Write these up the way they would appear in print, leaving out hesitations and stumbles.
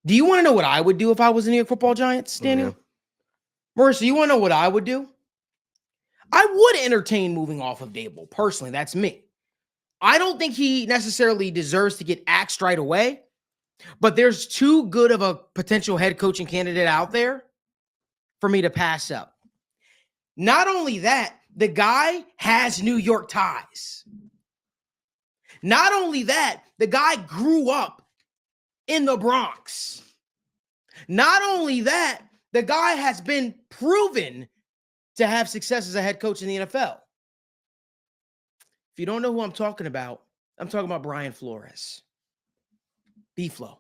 Do you want to know what I would do if I was in the New York Football Giants, Yeah. Daniel? Marissa, you want to know what I would do? I would entertain moving off of Daboll. Personally, that's me. I don't think he necessarily deserves to get axed right away, but there's too good of a potential head coaching candidate out there for me to pass up. Not only that, the guy has New York ties. Not only that, the guy grew up in the Bronx. Not only that, the guy has been proven to have success as a head coach in the NFL. If you don't know who I'm talking about Brian Flores. B-Flow.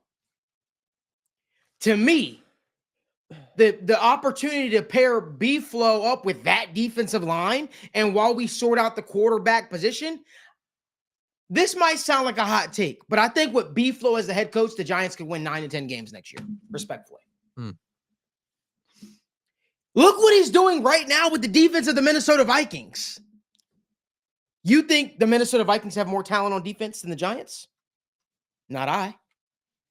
To me, the opportunity to pair B-Flow up with that defensive line, and while we sort out the quarterback position, this might sound like a hot take, but I think with B-Flow as the head coach, the Giants could win 9 to 10 games next year, respectfully. Look what he's doing right now with the defense of the Minnesota Vikings. You think the Minnesota Vikings have more talent on defense than the Giants? Not I.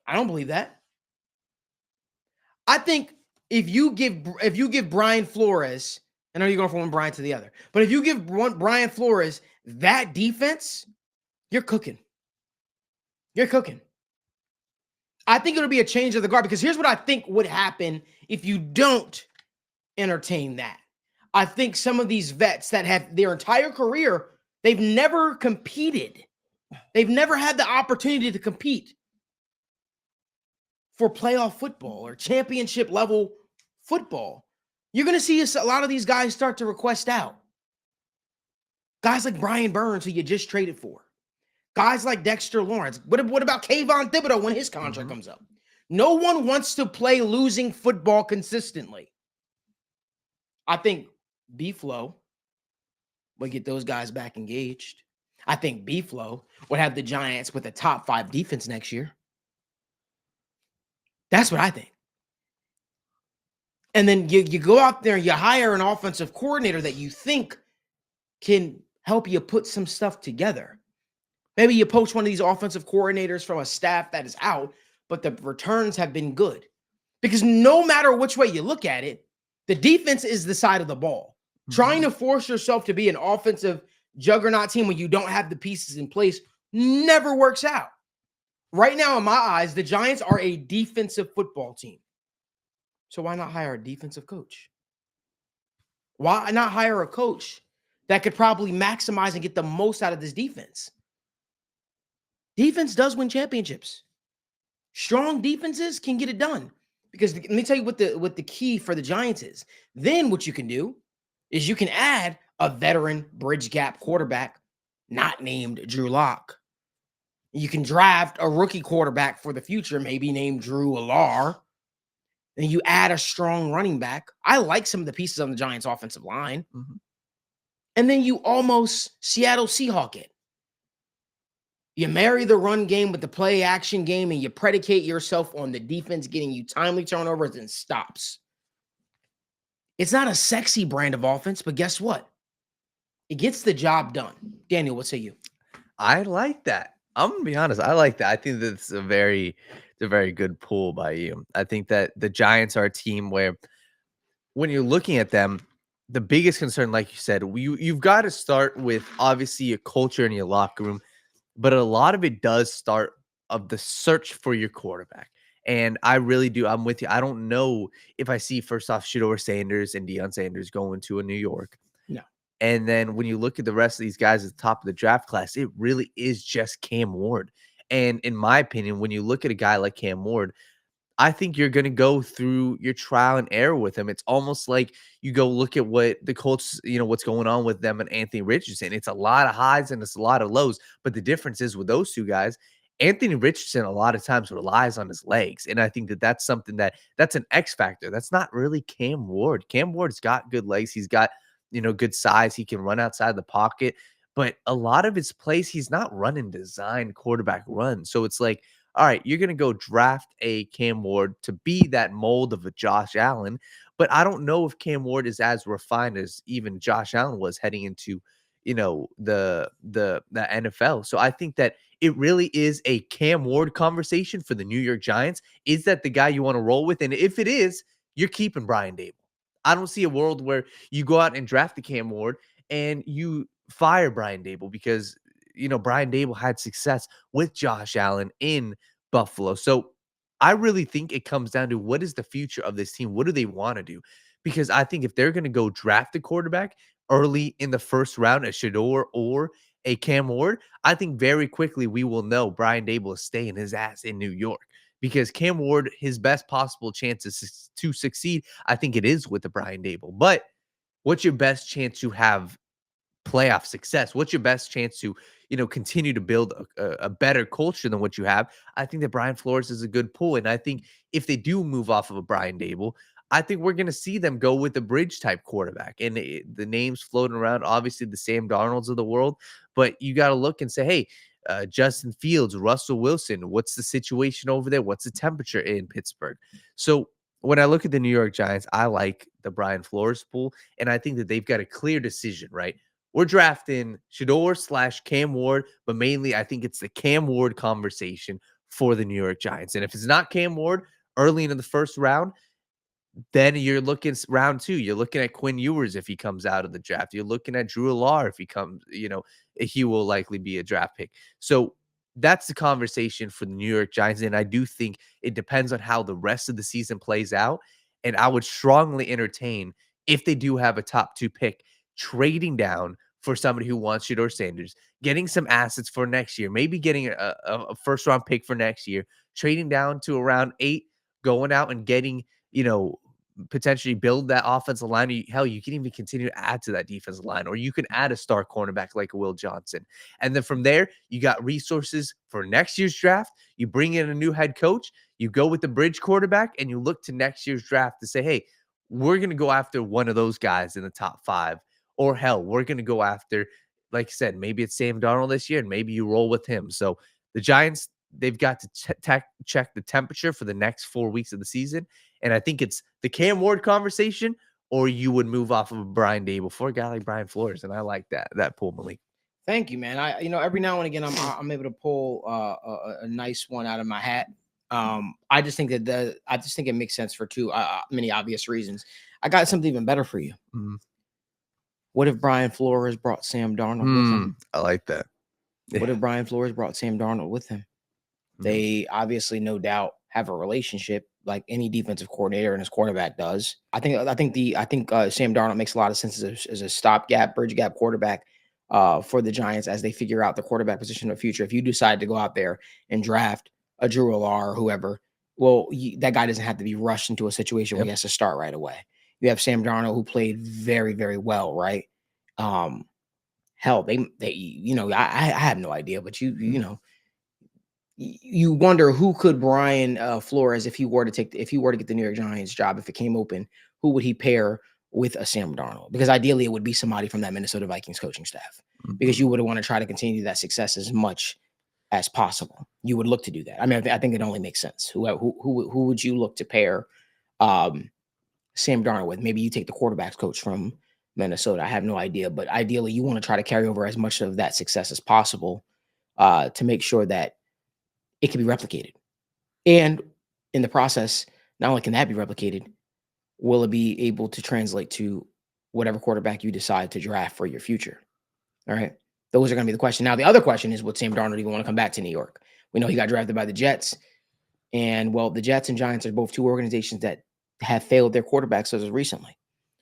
I don't believe that. I think if you give Brian Flores, I know you're going from one Brian to the other, but if you give Brian Flores that defense, you're cooking. You're cooking. I think it'll be a change of the guard, because here's what I think would happen if you don't entertain that. I think some of these vets that have their entire career, they've never competed. They've never had the opportunity to compete for playoff football or championship level football. You're going to see a lot of these guys start to request out. Guys like Brian Burns, who you just traded for. Guys like Dexter Lawrence. What about Kayvon Thibodeau when his contract comes up? No one wants to play losing football consistently. I think B-Flow would get those guys back engaged. I think B-Flow would have the Giants with a top 5 defense next year. That's what I think. And then you go out there and you hire an offensive coordinator that you think can help you put some stuff together. Maybe you poach one of these offensive coordinators from a staff that is out, but the returns have been good. Because no matter which way you look at it, the defense is the side of the ball. Trying to force yourself to be an offensive juggernaut team when you don't have the pieces in place never works out. Right now, in my eyes, the Giants are a defensive football team. So why not hire a defensive coach? Why not hire a coach that could probably maximize and get the most out of this defense? Defense does win championships. Strong defenses can get it done. Because let me tell you what the key for the Giants is. Then what you can do is you can add a veteran bridge gap quarterback not named Drew Lock. You can draft a rookie quarterback for the future, maybe named Drew Allar. And you add a strong running back. I like some of the pieces on the Giants offensive line. And then you almost Seattle Seahawk it. You marry the run game with the play action game, and you predicate yourself on the defense getting you timely turnovers and stops. It's not a sexy brand of offense, but guess what? It gets the job done. Daniel, what say you? I like that. I'm gonna be honest. I like that. I think that's a very good pull by you. I think that the Giants are a team where, when you're looking at them, the biggest concern, like you said, you've got to start with obviously your culture in your locker room, but a lot of it does start of the search for your quarterback. And I really do. I'm with you. I don't know if I see first off Shedeur Sanders and Deion Sanders going to a New York. No. And then when you look at the rest of these guys at the top of the draft class, it really is just Cam Ward. And in my opinion, when you look at a guy like Cam Ward, I think you're going to go through your trial and error with him. It's almost like you go look at what the Colts, what's going on with them and Anthony Richardson. It's a lot of highs and it's a lot of lows. But the difference is with those two guys, Anthony Richardson a lot of times relies on his legs. And I think that that's something that's an X factor. That's not really Cam Ward. Cam Ward's got good legs. He's got, good size. He can run outside the pocket. But a lot of his plays, he's not running design quarterback runs. So it's like, all right, you're going to go draft a Cam Ward to be that mold of a Josh Allen. But I don't know if Cam Ward is as refined as even Josh Allen was heading into, the NFL. So I think that it really is a Cam Ward conversation for the New York Giants. Is that the guy you want to roll with? And if it is, you're keeping Brian Daboll. I don't see a world where you go out and draft the Cam Ward and you fire Brian Daboll because, Brian Daboll had success with Josh Allen in Buffalo. So I really think it comes down to what is the future of this team? What do they want to do? Because I think if they're going to go draft a quarterback early in the first round, a Shador or a Cam Ward, I think very quickly we will know Brian Daboll is staying his ass in New York because Cam Ward, his best possible chances to succeed, I think it is with the Brian Daboll. But what's your best chance to have playoff success? What's your best chance to, continue to build a better culture than what you have? I think that Brian Flores is a good pull. And I think if they do move off of a Brian Daboll, I think we're going to see them go with a bridge type quarterback. And the names floating around, obviously the Sam Darnolds of the world, but you got to look and say, hey, Justin Fields, Russell Wilson, what's the situation over there? What's the temperature in Pittsburgh? So when I look at the New York Giants, I like the Brian Flores pool. And I think that they've got a clear decision, right? We're drafting Shador / Cam Ward, but mainly I think it's the Cam Ward conversation for the New York Giants. And if it's not Cam Ward early into the first round, then you're looking round 2. You're looking at Quinn Ewers if he comes out of the draft. You're looking at Drew Allar if he comes, he will likely be a draft pick. So that's the conversation for the New York Giants. And I do think it depends on how the rest of the season plays out. And I would strongly entertain, if they do have a top 2 pick, trading down for somebody who wants Shedeur Sanders, getting some assets for next year, maybe getting a first round pick for next year, trading down to around 8, going out and getting, potentially build that offensive line. Hell, you can even continue to add to that defensive line, or you can add a star cornerback like a Will Johnson. And then from there, you got resources for next year's draft. You bring in a new head coach, you go with the bridge quarterback, and you look to next year's draft to say, hey, we're going to go after one of those guys in the top 5. Or hell, we're going to go after, like I said, maybe it's Sam Darnold this year, and maybe you roll with him. So the Giants, they've got to check the temperature for the next 4 weeks of the season. And I think it's the Cam Ward conversation, or you would move off of Brian Daboll for a guy like Brian Flores. And I like that pull, Malik. Thank you, man. Every now and again, I'm able to pull a nice one out of my hat. I just think it makes sense for many obvious reasons. I got something even better for you. Mm. What if Brian Flores brought Sam Darnold with him? I like that. What if Brian Flores brought Sam Darnold with him? They obviously, no doubt, have a relationship like any defensive coordinator and his quarterback does. I think Sam Darnold makes a lot of sense as a stopgap, bridge gap quarterback for the Giants as they figure out the quarterback position in the future. If you decide to go out there and draft a Drew Allar or whoever, well, that guy doesn't have to be rushed into a situation where he has to start right away. You have Sam Darnold, who played very, very well, right? Hell, they I have no idea, but you wonder who could Brian Flores, if he were to get the New York Giants job, if it came open, who would he pair with a Sam Darnold? Because ideally it would be somebody from that Minnesota Vikings coaching staff, because you would want to try to continue that success as much as possible. You would look to do that. I mean, I think it only makes sense. Who would you look to pair Sam Darnold with? Maybe you take the quarterback's coach from Minnesota. I have no idea, but ideally you want to try to carry over as much of that success as possible to make sure that it can be replicated. And in the process, not only can that be replicated, will it be able to translate to whatever quarterback you decide to draft for your future? All right. Those are going to be the question. Now, the other question is, would Sam Darnold even want to come back to New York? We know he got drafted by the Jets. And, well, the Jets and Giants are both two organizations that have failed their quarterbacks as of recently.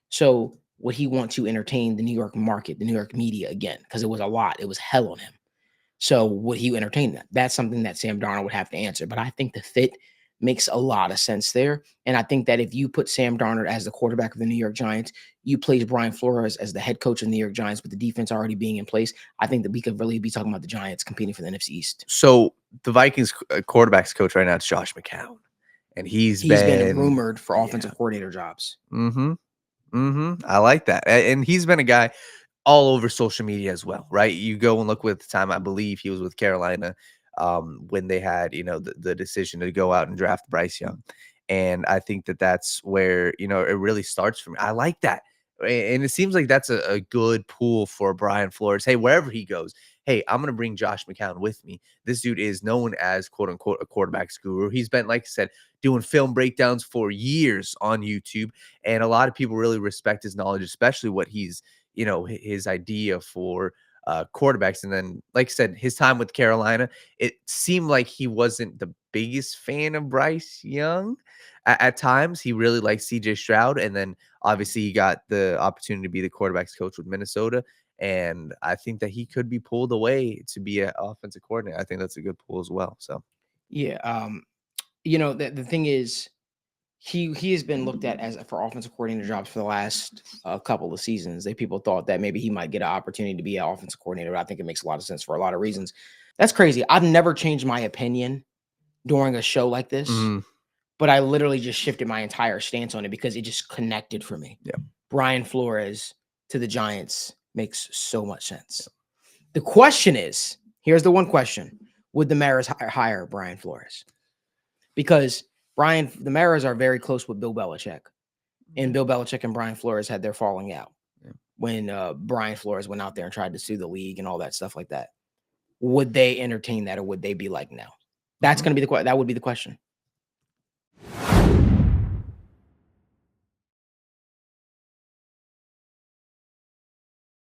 So would he want to entertain the New York market, the New York media again? Because it was a lot. It was hell on him. So would he entertain that? That's something that Sam Darnold would have to answer. But I think the fit makes a lot of sense there. And I think that if you put Sam Darnold as the quarterback of the New York Giants, you place Brian Flores as the head coach of the New York Giants with the defense already being in place, I think that we could really be talking about the Giants competing for the NFC East. So the Vikings quarterback's coach right now is Josh McCown. And he's been rumored for offensive coordinator jobs. I like that. And he's been a guy all over social media as well, right? You go and look with the time, I believe he was with Carolina when they had, the decision to go out and draft Bryce Young. And I think that that's where, it really starts for me. I like that. And it seems like that's a good pool for Brian Flores. Hey, wherever he goes, hey, I'm going to bring Josh McCown with me. This dude is known as, quote unquote, a quarterback's guru. He's been, like I said, doing film breakdowns for years on YouTube. And a lot of people really respect his knowledge, especially what he's, his idea for quarterbacks. And then, like I said, his time with Carolina, it seemed like he wasn't the biggest fan of Bryce Young. At times, he really liked CJ Stroud. And then obviously he got the opportunity to be the quarterback's coach with Minnesota. And I think that he could be pulled away to be an offensive coordinator. I think that's a good pull as well. So, Yeah. The thing is, he has been looked at as for offensive coordinator jobs for the last couple of seasons. People thought that maybe he might get an opportunity to be an offensive coordinator. But I think it makes a lot of sense for a lot of reasons. That's crazy. I've never changed my opinion during a show like this, but I literally just shifted my entire stance on it because it just connected for me. Yeah. Brian Flores to the Giants makes so much sense. Yeah. The question is, here's the one question. Would the Maras hire Brian Flores? Because the Maras are very close with Bill Belichick. And Bill Belichick and Brian Flores had their falling out when Brian Flores went out there and tried to sue the league and all that stuff like that. Would they entertain that, or would they be like, no? That's going to be that would be the question.